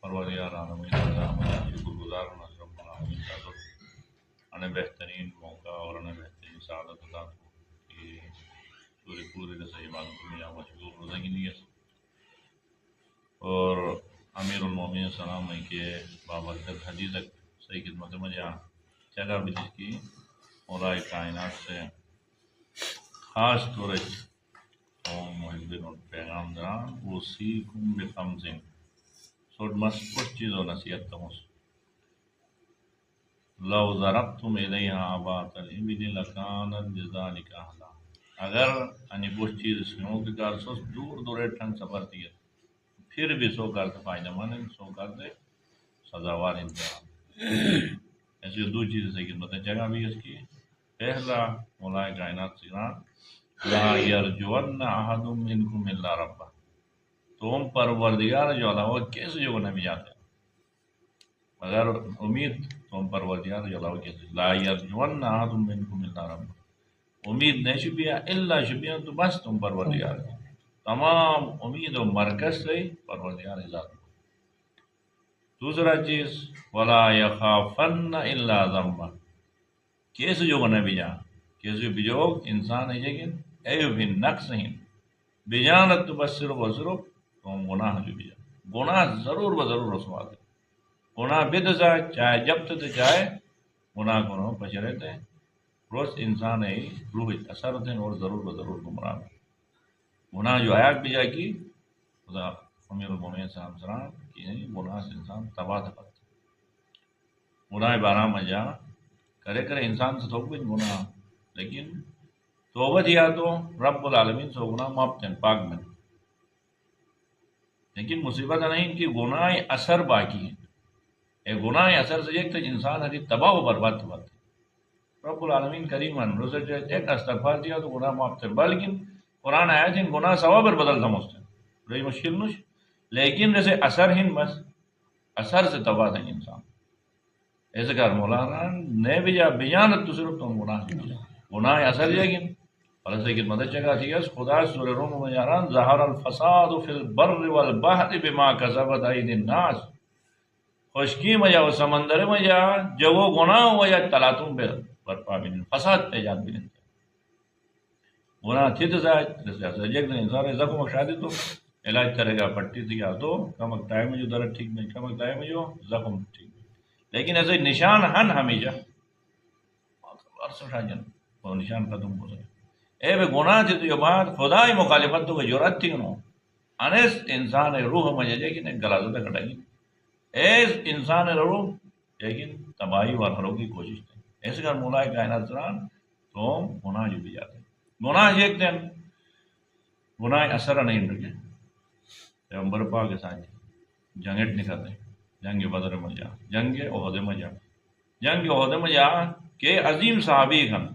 پروردگار عالمین شکر گزار ہوں رب العالمین کا تو انہیں بہترین موقع اور انہیں بہترین سعادت عطا کو کہ پوری رسائی عبادت میں یا مشغول روزگی نیت اور امیر المومنین سلام ہے کہ بابرکت حدیث صحیح خدمت میں جا جگہ بھی جس کی مولائے کائنات سے خاص طور قوم محبین اور پیغام دران اوصیکم بخمسین سوٹ مس کچھ چیزوں نصیحت تمس لو ضربتم الیہا آبات الابل لکانت بذالک اہلا اگر انہیں کچھ چیز سنوں کے کار سوس دور دور ٹھنگ سفر تیت پھر بھی سو کر فائدہ مند سو کر دے سزاوار انتہا ایسی دو چیزیں سے خدمت جگہ بھی اس کی پہلا مولائے کائنات سیران لا یرجون احد منکم الا ربہ تم پروردگار جو علاوہ کیسے جو نبی جاتے ہیں مگر امید تم پروردگار جو علاوہ کیسے لا یرجون احد منکم الا ربہ امید نہیں شبیہ الا شبیہ تو بس تم پروردگار تمام امید و مرکز سے پروردگار ذات دوسرا چیز ولا یخافن الا ذنبہ کیسے جو نبی جا کیسے بجوگ انسان ہے لیکن ایو بھی نقص نہیں بجانت تو بس صرف و صرف تم گناہ جو بھی گناہ ضرور و ضرور رسوا دے گناہ بد جائے چاہے جب تک چاہے گناہ کو پچے رہتے ہیں روز انسان ہے روح اثر ہوتے ہیں اور ضرور و ضرور گمراہ گناہ جو آیات بھی جائے کی خدا امیر المومنین سلام سلام کہ گناہ سے انسان تباہ کرتا گناہ بارہ میں جا کرے انسان سے تھوک بھی گناہ لیکن توبہ دیا تو رب العالمین سے گناہ معاف ہیں پاک میں لیکن مصیبت نہیں کہ گناہ اثر باقی ہے اے گناہ اثر سے ایک تک انسان ہے تباہ و برباد ہوا رب العالمین کریم روز ایک استغفار دیا تو گناہ معاف تھے بلکہ قرآن آیا تھے گناہ ثواب پر بدل سمجھتے رہی مشکل نش لیکن جیسے اثر ہن بس اثر سے تباہ تھا انسان ایسے کر مولانا نے بھی جا بیانت تو صرف تم گناہ اثر جائے گی اور ایسے کہ مدد جگہ تھی اس خدا سورہ روم میں جاران ظہر الفساد فی البر والبحر بما کسبت ایدی الناس خشکی میں جا و سمندر میں جا جو وہ گناہ ہوا یا تلاتوں پہ برپا بھی فساد پہ جات بھی نہیں گناہ تھی تو جیسے انسان زخم شادی تو علاج کرے گا پٹی تھی یا تو کمک ٹائم میں جو درد ٹھیک نہیں کمک ٹائم میں جو زخم ٹھیک نہیں لیکن ایسے نشان ہن ہمیشہ وہ نشان ختم ہو سکے اے بے گناہ تھی تو یہ بات خدا ہی مخالفت تو جرات تھی انہوں انس انسان روح مجھے کہ نہیں گلازہ کٹائی ایس انسان روح لیکن تباہی وارخلوں کی کوشش تھی ایسے کر مولائے کائنات سران تو گناہ جو بھی جاتے گناہ ایک دن گناہ اثر نہیں رکھے پیغمبر پاک کے ساتھ جنگٹ نکلتے جنگ بدر میں جا جنگ عہد میں جا جنگ عہد میں جا کہ عظیم صحابی ہم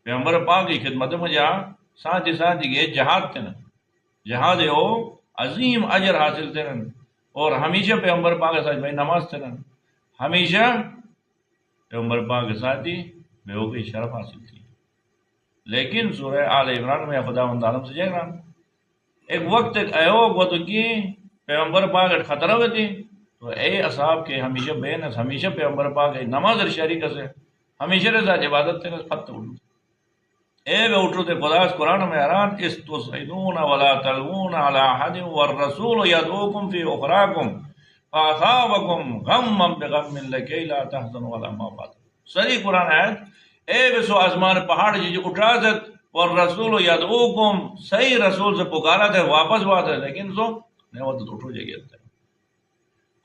پیغمبر پاک کی خدمت میں جا ساتھ ہی ساتھ یہ جہاد تھے نا جہاد ہو عظیم اجر حاصل تھے نا اور ہمیشہ پیغمبر پاک کے ساتھ بھائی نماز تھے نا ہمیشہ پیغمبر پاک کے ساتھ ہی بے ہو کی شرف حاصل تھی لیکن سورہ آل عمران میں خدا مند عالم سے جائے ایک وقت ایک ایوگ وہ تو کی پیغمبر پاک خطرہ ہوئے تھی تو اے اصحاب کے ہمیشہ بین ہمیشہ پیغمبر پاک نماز شریک سے ہمیشہ رضا عبادت تھے پت اٹھو اے بے اٹھو تھے خدا اس قرآن میں حیران استسعدون ولا تلوون علی احد والرسول یدعوکم فی اخراکم فاصابکم غما بغم لکی لا تحزنوا علی ما فات صحیح قرآن آیت اے بے سو آسمان پہاڑ جی اٹھا دت اور رسول یدعوکم صحیح رسول سے پکارا تھے واپس بات ہے لیکن سو نہیں وہ تو اٹھو جائے گا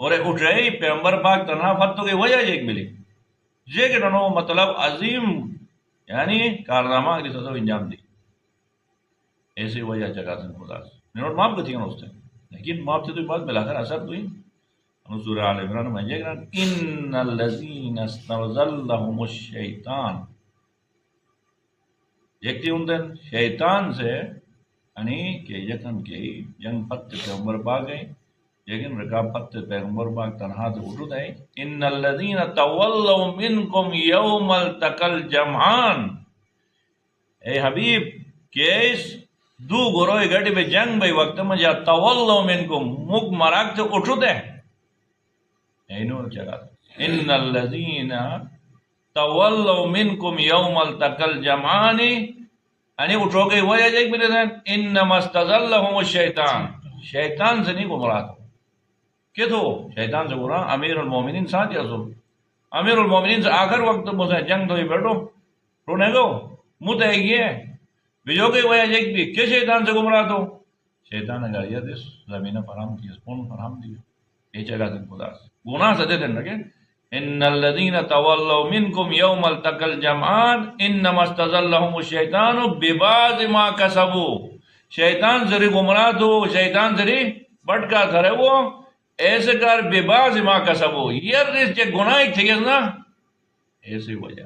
اور اٹھ رہی پیغمبر پاک تنہا فتو کی وجہ ایک ملی یہ کہ نو مطلب عظیم یعنی کارنامہ کی سزا انجام دی ایسی وجہ جگہ سے خدا سے نوٹ معاف کرتی ہیں اس سے لیکن معاف سے تو بات ملا کر اثر تو ہی سورہ آل عمران میں یہ کہ ان الذین استزلهم الشیطان یکتی ان دن شیطان سے یعنی کہ یکن کے جنگ پت پیغمبر پاک گئے لیکن رکاب پت پیغمبر پاک تنہا تو اٹھو دے ان الذین تولوا منکم یوم التقى الجمعان اے حبیب کیس دو گروہ گڑی بے جنگ بے وقت میں جا تولوا منکم مک مراک تو اٹھو دے اینو چلا ان الذین تولوا منکم یوم التقى الجمعان یعنی اٹھو گئی وہ ایک بھی نہیں انما استزلهم الشیطان شیطان سے نہیں گمراہ تھا کہ تو شیطان سے گمراہ امیر المومنین ساتھ یا سو امیر المومنین سے آخر وقت مجھے جنگ تو بیٹھو رونے گو مت ہے یہ بجو گئی وہ ایک بھی کہ شیطان سے گمراہ تو شیطان اگر یہ دس زمینہ فراہم کی کون فراہم دی یہ جگہ دن خدا سے گناہ سے دے دن لگے ان الذين تولوا منكم يوم التقى الجمعان انما استزلهم الشيطان ببعض ما كسبوا شیطان ذری گمراہ تو شیطان ذری بٹکا تھرے وہ ایسے کر ببعض ما كسبوا یہ رس کے گناہ تھے نا ایسی وجہ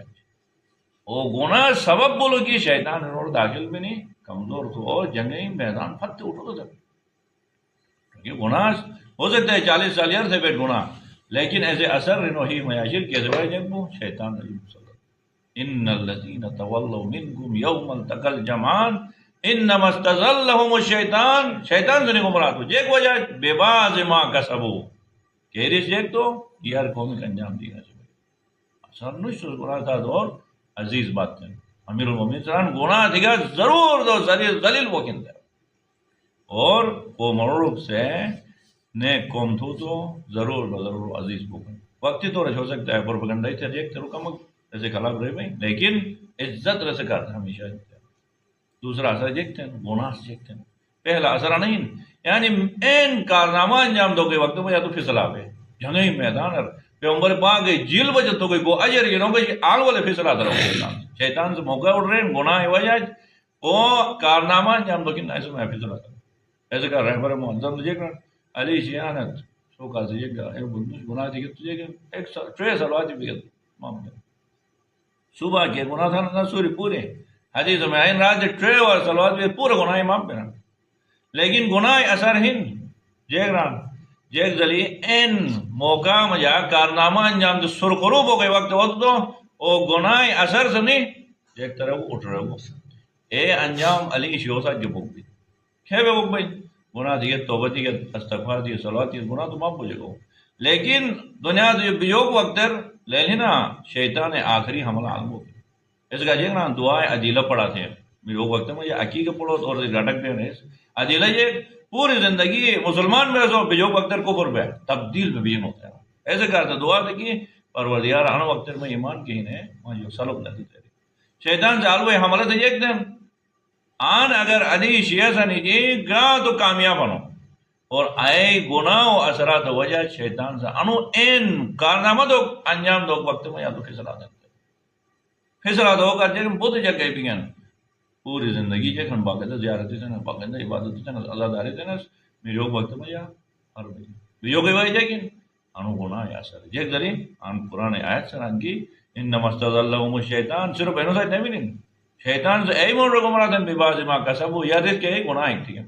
او گناہ سبب بولو کہ شیطان اور داخل بھی نہیں کمزور تو اور جنگی میدان فتح اٹھو تو یہ گناہ ہو سکتا ہے 40 سال عرصے بیٹھ گناہ لیکن ایسے اثر رنوہی میاشر کے سوائے جنگو شیطان علیہ السلام ان الذین تولوا منکم یوم التقى الجمعان انما استزلهم الشیطان شیطان سے نہیں گمراہ تو ایک وجہ بے باز ما کسبو کہہ رہی ایک تو یہ ہر قوم کا انجام دیا اثر نش گناہ تھا اور عزیز بات ہے امیر المومنین سران گناہ دیگا ضرور دو ذلیل وہ کندہ اور وہ مروب سے نیک قوم تو ضرور ضرور عزیز کو وقتی تو رش ہو سکتا ہے پروپیگنڈا ہی دیکھتے رکا مگ ایسے خلاف رہے بھائی لیکن عزت رس کرتا ہمیشہ دوسرا اثر دیکھتے ہیں گناہ سے دیکھتے ہیں پہلا اثر نہیں یعنی این کارنامہ انجام دو گے وقت میں یا تو فیصلہ پہ جنگی میدان پیغمبر پاک گئی جیل بجت تو گئی وہ اجر یہ نہ گئی آل والے فیصلہ درو شیطان سے موقع اٹھ رہے ہیں گناہ وجہ وہ کارنامہ انجام دو کہ ایسے میں فیصلہ کروں ایسے کر رہبر معظم دیکھ رہا علی شیانت سو کا سے یہ ایک بندش گناہ تھی کہ تجھے کہ ایک ٹرے سلواتی بھی معاملے صبح کے گناہ تھا نہ سوری پورے حدیث میں آئین رات ٹرے اور سلوات بھی پورے گناہ معاف پہ لیکن گناہ اثر ہن جیک ران جیک ذلی این موقع مجا کارنامہ انجام دے سرخروب ہو گئے وقت وقت تو او گناہ اثر سے نہیں جیک طرح وہ اٹھ رہے ہو اے انجام علی شیوسا کے بک بھی کھے بے بک بھائی گناہ دیئے توبہ دیئے استغفار دیئے صلوات دیئے گناہ تو معاف ہو جائے گا لیکن دنیا تو بیوگ وقت لے لینا شیطان آخری حملہ عالم ہو گئی اس کا جیک نا دعائیں عدیلہ پڑھاتے ہیں بیوگ وقت میں یہ عقیقہ پڑھو اور گھٹک دے رہے عدیلہ یہ پوری زندگی مسلمان میں رسو بیوگ وقت کفر پہ تبدیل میں بھی ہوتا ہے ایسے کرتا دعا تھا کہ پروردگار آن وقت میں ایمان کی نے وہاں جو سلب نتی تیری شیطان سے علوہ حملہ تھا ایک دن آن اگر علی شیعہ سا نہیں گا تو کامیاب بنو اور آئے گناہ و اثرات وجہ شیطان سے انو این کارنامہ دو انجام دو وقت میں یا تو فیصلہ دیتے فیصلہ دو کر جیکن بہت جگہ بھی گئن پوری زندگی جیکن باقیدہ زیارتی سے باقیدہ عبادت سے اللہ داری سے میرے وقت میں یا ہر بھی یوگی بھائی جیکن انو گناہ یا اثر جیک ذریعہ ان قرآن آیت سے رنگی انما استزلهم الشیطان صرف اینو سائٹ نہیں شیطان سے ای مون گمراہ تھا بے باز ما کسبو یا دس کے گناہ ایک تھی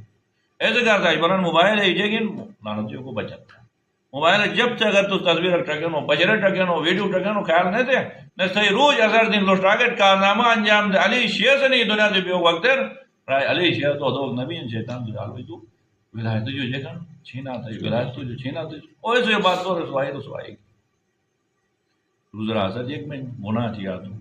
ایسے کرتا ہے بران موبائل ہے لیکن لعنتیوں کو بچاتا ہے موبائل جب سے اگر تو تصویر ٹکن ہو بجرے ٹکن ہو ویڈیو ٹکن ہو خیال نہیں تھے نہ صحیح روز اثر دن لوٹ ٹارگٹ کارنامہ انجام دے علی شیعہ سے نہیں دنیا سے بھی وقت رائے علی شیعہ تو دو نبی شیطان سے عالوی تو ولایت جو جگہ چھینا تھا ولایت تو جو چھینا تھا اور ایسے بات تو رسوائی دوسرا اثر ایک میں گناہ تھیا تو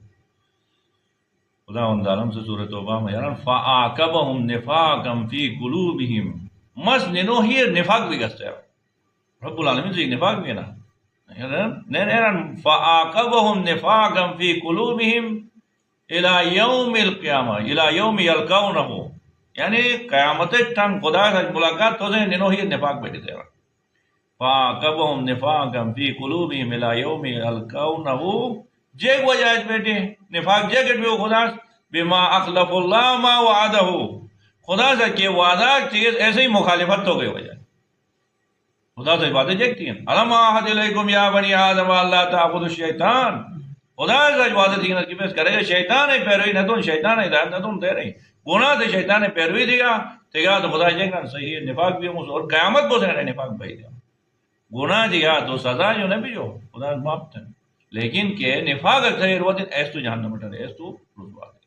خدا ان ظالم سے سورۃ توبہ میں یارن فاعقبهم نفاقا فی قلوبهم مسننو ہی نفاق بھی گستے ہیں رب العالمین سے نفاق بھی ہے نا یارن فاعقبهم نفاقا فی قلوبهم الى یوم القیامہ الى یوم یلقونه یعنی قیامت تک خدا سے ملاقات تو سے ننو ہی نفاق بیٹھے تھے فاعقبهم نفاقا فی قلوبهم الى یوم یلقونه جیک وجہ بیٹے نفاق جیکٹ بھی ہو خدا بما اخلف اللہ ما وعدہ خدا سے کہ وعدہ چیز ایسے ہی مخالفت ہو گئی وجہ خدا سے باتیں جیکتی ہیں علم آحد علیکم یا بنی آدم اللہ تعبد الشیطان خدا سے وعدہ تھی کہ پیس کرے گا شیطان ہے پیروی نہ تو شیطان ہے ہدایت نہ تم دے رہی گناہ سے شیطان نے پیروی دیا تیگا تو خدا جیکنا صحیح ہے نفاق بھی ہوں اور قیامت کو سے نفاق بھائی دیا گناہ دیا تو سزا جو نہ بھی جو خدا معاف تھے لیکن کہ نفاق اکثر وہ دن ایس تو جہنم مٹھے ایس تو رسوا دے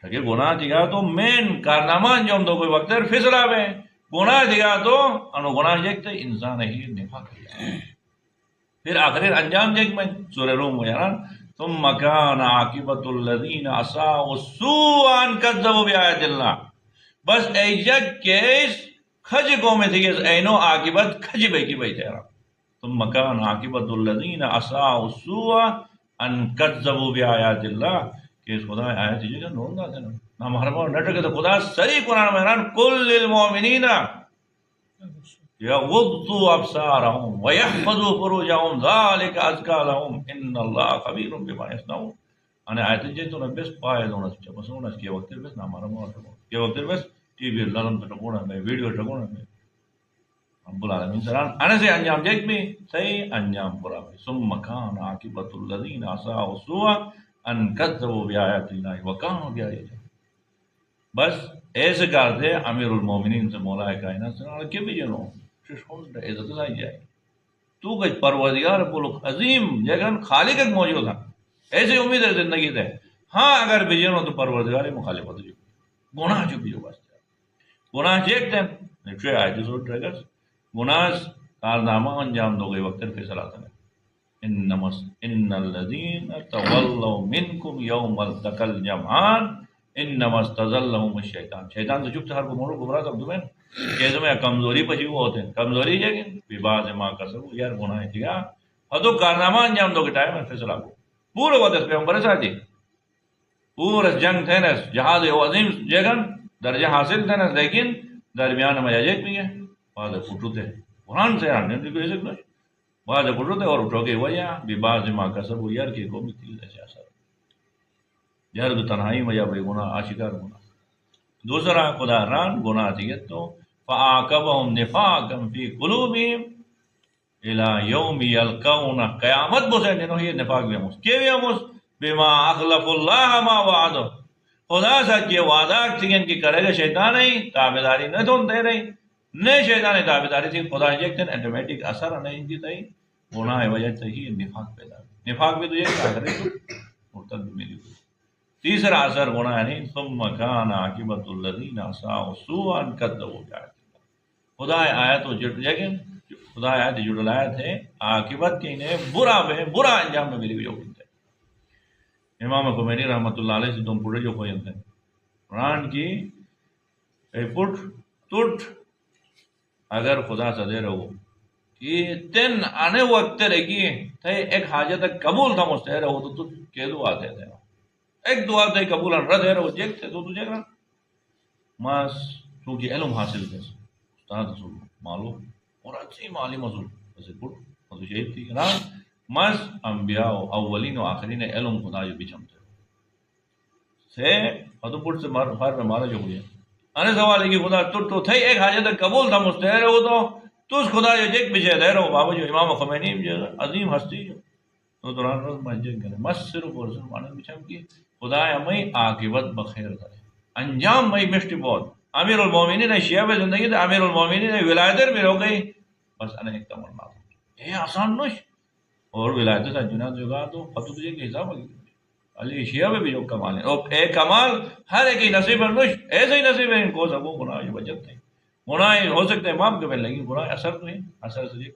ٹھیک ہے گناہ دیا تو مین کارنامہ انجام دو کوئی وقت فیصلہ میں گناہ دیا تو انو گناہ دیکھتے انسان ہی نفاق دیا پھر آخری انجام دیکھ میں سورہ روم میں یار ثم كان عاقبۃ الذین اساءوا سوءا ان كذبوا بآیات اللہ. بس ایجک کیس کھج کو میں تھی اینو عاقبت کھج بے کی بے تیرا. ثم كان عاقبۃ الذین اساءوا سوءا ان كذبوا بآیات اللہ کہ خدا آیت جو نور نہ دینا نہ ہمارا نٹک تو خدا سری قرآن میں ران کل للمؤمنین یغضوا ابصارهم ويحفظوا فروجهم ذلك ازكى لهم ان الله خبير بما يصنعون. انا آیت جو تو بس پائے دونا چ بسونا کے وقت بس نہ ہمارا مو کے وقت بس ٹی وی لالم تو کونا میں ویڈیو ٹکونا میں رب العالمین سلام انا سے انجام دیکھ بھی صحیح انجام پورا ثم كان عاقبۃ الذين اساءوا سوءا ان كذبوا بآیات اللہ وكانوا بآیات. بس ایسے کرتے امیر المومنین سے مولا کائنات سے کہ بھی جنو عزت لائی جائے تو کہ پروردگار بولو عظیم جگہ خالق ایک موجود ہے. ایسی امید ہے زندگی دے ہاں اگر بھی جنو تو پروردگار مخالفت جو گناہ جو بھی جو بس گناہ دیکھتے ہیں نکشے آئے جو سوٹ رہے گا گناہ کارنامہ انجام دو گئے وقت فیصلہ آتا ہے ان الذین تولوا منکم یوم التقى الجمعان انما استزلهم الشیطان. شیطان سے چپ سے ہر کو موڑو گمراہ تب تمہیں کہ میں کمزوری پچھی وہ ہوتے ہیں کمزوری جائے گی بعض ما کسبوا یار گناہ ہے ٹھیک ہے تو کارنامہ انجام دو کے ٹائم میں فیصلہ کو پورے وقت پیغمبر ساتھ جی پورا جنگ تھے نا جہاد عظیم جگہ درجہ حاصل تھے نا لیکن درمیان میں جیک بھی ہے بعض پھوٹو تھے قرآن سے آنے کو ایسے کچھ بعض پھوٹو تھے اور اٹھو کے وجہ بعض ما کسبوا یار کی کو بھی تھی ایسے اثر یار تو تنہائی میں جب گناہ آشکار گناہ. دوسرا خدا ران گناہ تھی تو فعاقبهم نفاقا في قلوبهم الى يوم يلقون قیامت بوسے نو یہ نفاق بھی ہمس کہ ہمس بما اخلف اللہ ما وعده خدا سے یہ وعدہ تھین کہ کرے گا شیطان نہیں تابعداری نہ تو دے رہی نہ شیطان تابعداری تھی خدا ایک دن آٹومیٹک اثر نہیں کی تھی گناہ وجہ سے ہی نفاق پیدا نفاق بھی تو یہ کیا کرے تو مرتد ملی. تیسرا اثر گناہ نہیں ثم كان عاقبۃ الذین اساءوا سوءا ان كذبوا بآیات اللہ. خدا آیت و جٹ جگہ خدا آیت جڑ آیت ہے عاقبت کے انہیں برا انجام میں ملی جو ہوتے ہیں. امام خمینی رحمۃ اللہ علیہ سے تم پڑھے جو کوئی ہیں قرآن کی پٹ ٹوٹ اگر خدا سے دے رہو کہ تن آنے وقت رہی تھے ایک حاجت قبول تھا مجھ سے رہو تو کہہ دو آتے تھے ایک دعا تے قبول رد ہے وہ دیکھتے تو تجھے کرا ماس چونکہ علم حاصل کر استاد رسول معلوم اور اچھی عالم رسول ویسے پٹ اور تجھے تھی نا ماس انبیاء اولین و آخرین علم خدا جو بچمتے سے اور تو پٹ سے فار میں مارا جو ہوئی انے سوال ہے کہ خدا تو تھے ایک حاجت قبول تھا مستحر ہو تو اس خدا جو دیکھ بچے دے رہو بابا جو امام خمینی جو عظیم ہستی جو تو دوران روز مسجد کرے مس صرف اور صرف مانے بچم کی خدا ہمیں عاقبت بخیر کرے انجام میں مشتی بہت. امیر المومنین شیعہ میں زندگی تھے امیر المومنین ولایتر میں ہو گئی بس انہیں ایک تمنا یہ آسان نش اور ولایت سے جنات جگہ تو فتو تجھے کے حساب علی شیعہ میں بھی جو کمال ہے اور ایک کمال ہر ایک ہی نصیب نش ایسے ہی نصیب ہے ان کو سب گناہ جو بچت نہیں گناہ ہو سکتے ہیں معاف کرنے لگی گناہ اثر تو ہے اثر سے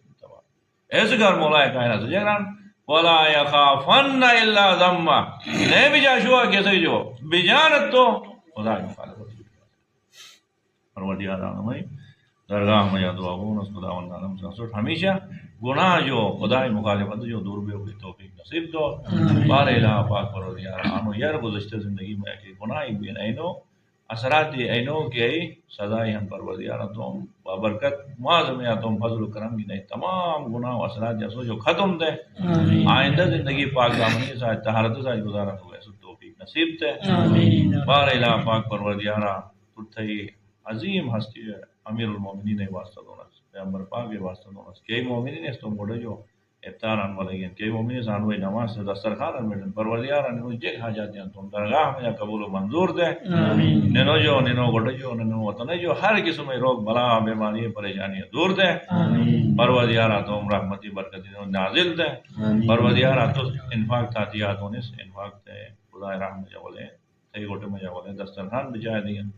ایسے گھر مولا کائنات سے جگران ولا يخافن الا ذمہ نہیں بھی جاشوا کیسے جو بجانت تو خدا کی مخالفت پروردگار ہمیں درگاہ میں دعاؤں اس خدا والعالم سے ہمیشہ گناہ جو خدا کی مخالفت جو دور بھی ہوگی توفیق نصیب دو بار الہ پاک پروردگار آنو یار گزشتہ زندگی میں کہ گناہ بھی اینو اثرات اینو کہ سزائے ہم پروردگار تم بابرکت معظم یا تم فضل و کرم کی نہیں تمام گناہ و اثرات جیسو جو ختم دے آئندہ زندگی پاک دامنی سے طہارت سے گزارا ہوئے سو توفیق نصیب تے بار الہ پاک پروردگار تھی عظیم ہستی ہے امیر المومنین واسطہ دونا پیغمبر پاک کے واسطہ دونا کئی مومنین اس تو موڑے جو افطار ان والے ہیں کئی مومنین سانوے نماز سے دسترخوان میں پروردگار نے جے حاجات ہیں تم درگاہ میں قبول و منظور دے نینو جو نینو گڈ جو نینو وطن جو ہر قسم روگ بلا بیماری پریشانی دور دے پروردگار تم رحمتی برکتی نازل دے پروردگار تو انفاق تعطیات ہونے سے انفاق تے خدا رحم جولے تے گوٹے میں جولے دسترخوان بجائے دیں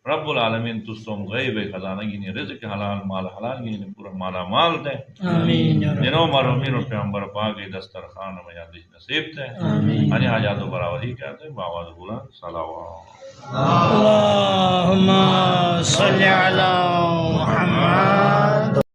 رب العالمین تستم غیب خزانہ گینی رزق حلال مال حلال گینی پورا مالا مال دے آمین یا رب جنو مرحومین و پیغمبر پاک دسترخوان میں یادش نصیب تھے آمین انہیں حاجات و براوری کہتے ہیں باواز بولا صلوات اللہم صلی علی